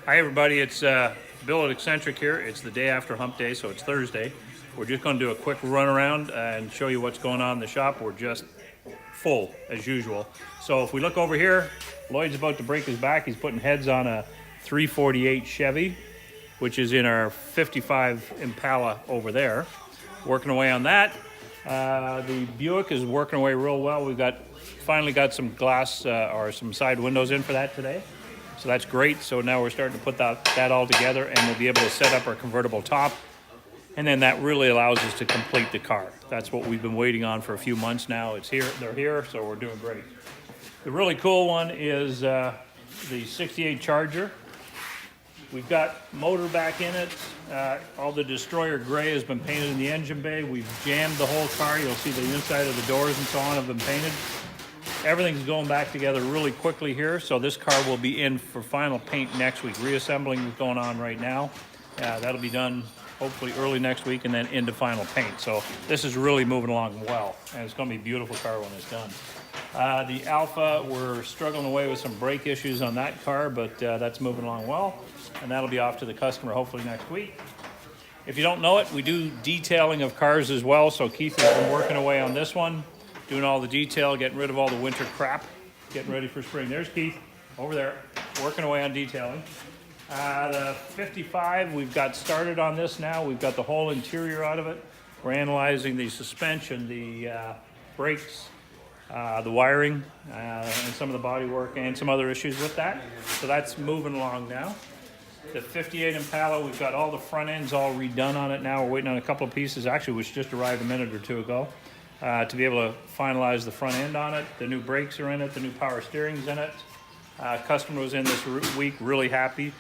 Hi everybody, it's Bill at XcentricK here. It's the day after hump day, so it's Thursday. We're just going to do a quick run around and show you what's going on in the shop. We're just full as usual. So if we look over here, Lloyd's about to break his back. He's putting heads on a 348 Chevy, which is in our 55 Impala over there. Working away on that. The Buick is working away real well. We've finally got some glass or some side windows in for that today. So that's great. So now we're starting to put that all together, and we'll be able to set up our convertible top. And then that really allows us to complete the car. That's what we've been waiting on for a few months now. It's here, they're here, so we're doing great. The really cool one is the 68 Charger. We've got motor back in it. All the Destroyer gray has been painted in the engine bay. We've jammed the whole car. You'll see the inside of the doors and so on have been painted. Everything's going back together really quickly here, so this car will be in for final paint next week. Reassembling is going on right now. That'll be done hopefully early next week and then into final paint. So this is really moving along well, and it's going to be a beautiful car when it's done. The Alpha, we're struggling away with some brake issues on that car, but that's moving along well, and that'll be off to the customer hopefully next week. If you don't know it, we do detailing of cars as well, so Keith has been working away on this one, doing all the detail, getting rid of all the winter crap, getting ready for spring. There's Keith over there, working away on detailing. The 55, we've got started on this now. We've got the whole interior out of it. We're analyzing the suspension, the brakes, the wiring, and some of the body work and some other issues with that. So that's moving along now. The 58 Impala, we've got all the front ends all redone on it now. We're waiting on a couple of pieces, actually, which just arrived a minute or two ago, to be able to finalize the front end on it. The new brakes are in it, the new power steering's in it. Customer was in this week, really happy.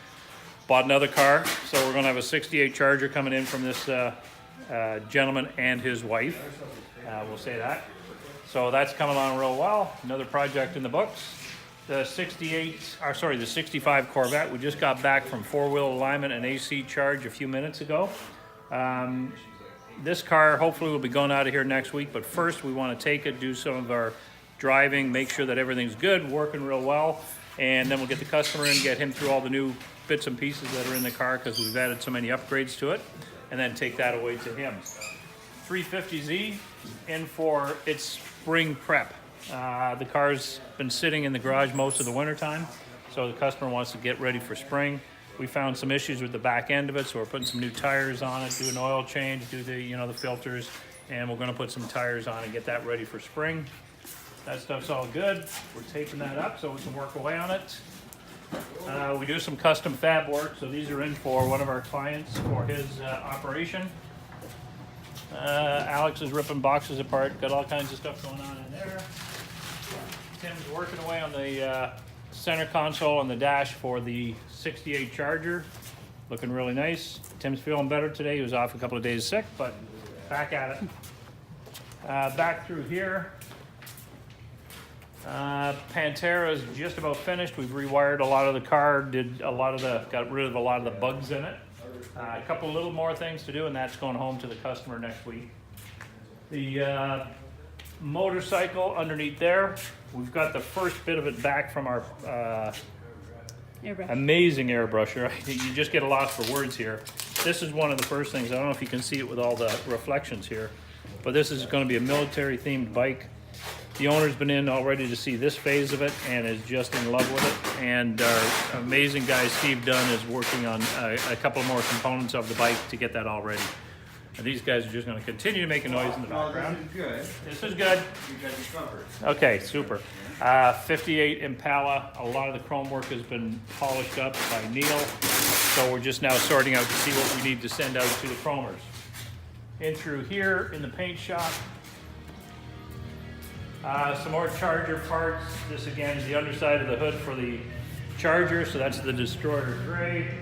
Bought another car, so we're going to have a 68 Charger coming in from this gentleman and his wife. We'll say that. So that's coming along real well. Another project in the books. The 65 Corvette, we just got back from four-wheel alignment and AC charge a few minutes ago. This car hopefully will be going out of here next week, but first we want to take it, do some of our driving, make sure that everything's good, working real well, and then we'll get the customer in, get him through all the new bits and pieces that are in the car because we've added so many upgrades to it, and then take that away to him. 350Z in for its spring prep. The car's been sitting in the garage most of the winter time, so the customer wants to get ready for spring. We found some issues with the back end of it, so we're putting some new tires on it, do an oil change, do the filters, and we're going to put some tires on and get that ready for spring. That stuff's all good. We're taping that up so we can work away on it. We do some custom fab work, so these are in for one of our clients for his operation. Alex is ripping boxes apart, got all kinds of stuff going on in there. Tim's working away on the center console on the dash for the 68 Charger. Looking really nice. Tim's feeling better today. He was off a couple of days sick, but back at it. Back through here. Pantera is just about finished. We've rewired a lot of the car, got rid of a lot of the bugs in it. A couple little more things to do, and that's going home to the customer next week. The motorcycle underneath there, we've got the first bit of it back from our amazing airbrusher. You just get a loss for words here. This is one of the first things. I don't know if you can see it with all the reflections here, but this is going to be a military themed bike. The owner's been in already to see this phase of it and is just in love with it. And our amazing guy, Steve Dunn, is working on a couple more components of the bike to get that all ready. And these guys are just going to continue to make a noise in the background. This is good. This is good. You got your comfort. Okay, super. 58 Impala, a lot of the chrome work has been polished up by Neil. So we're just now sorting out to see what we need to send out to the chromers. In through here in the paint shop, some more Charger parts. This again is the underside of the hood for the Charger, so that's the Destroyer gray.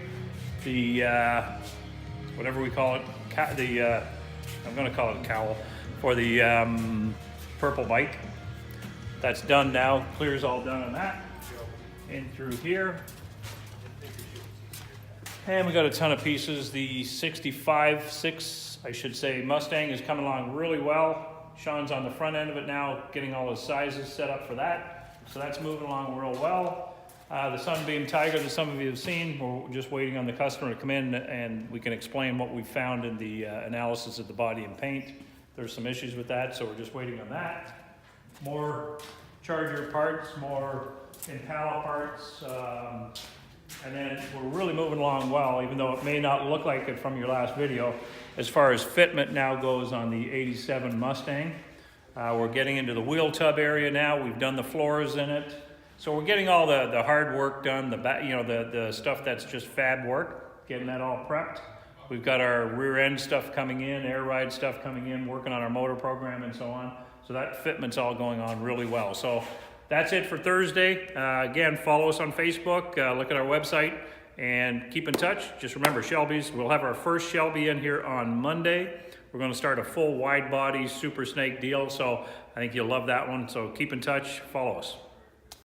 The whatever we call it, I'm going to call it a cowl for the purple bike. That's done now. Clear's all done on that. In through here, and we got a ton of pieces. The 65 I should say Mustang is coming along really well. Sean's on the front end of it now, getting all his sizes set up for that. So that's moving along real well. The Sunbeam Tiger that some of you have seen, we're just waiting on the customer to come in and we can explain what we found in the analysis of the body and paint. There's some issues with that, so we're just waiting on that. More Charger parts, more Impala parts, and then we're really moving along well, even though it may not look like it from your last video, as far as fitment now goes on the 87 Mustang. We're getting into the wheel tub area now. We've done the floors in it. So we're getting all the hard work done, the stuff that's just fab work, getting that all prepped. We've got our rear end stuff coming in, air ride stuff coming in, working on our motor program and so on. So that fitment's all going on really well. So that's it for Thursday. Again, follow us on Facebook, look at our website, and keep in touch. Just remember, Shelby's, we'll have our first Shelby in here on Monday. We're gonna start a full wide body Super Snake deal, so I think you'll love that one. So keep in touch, follow us.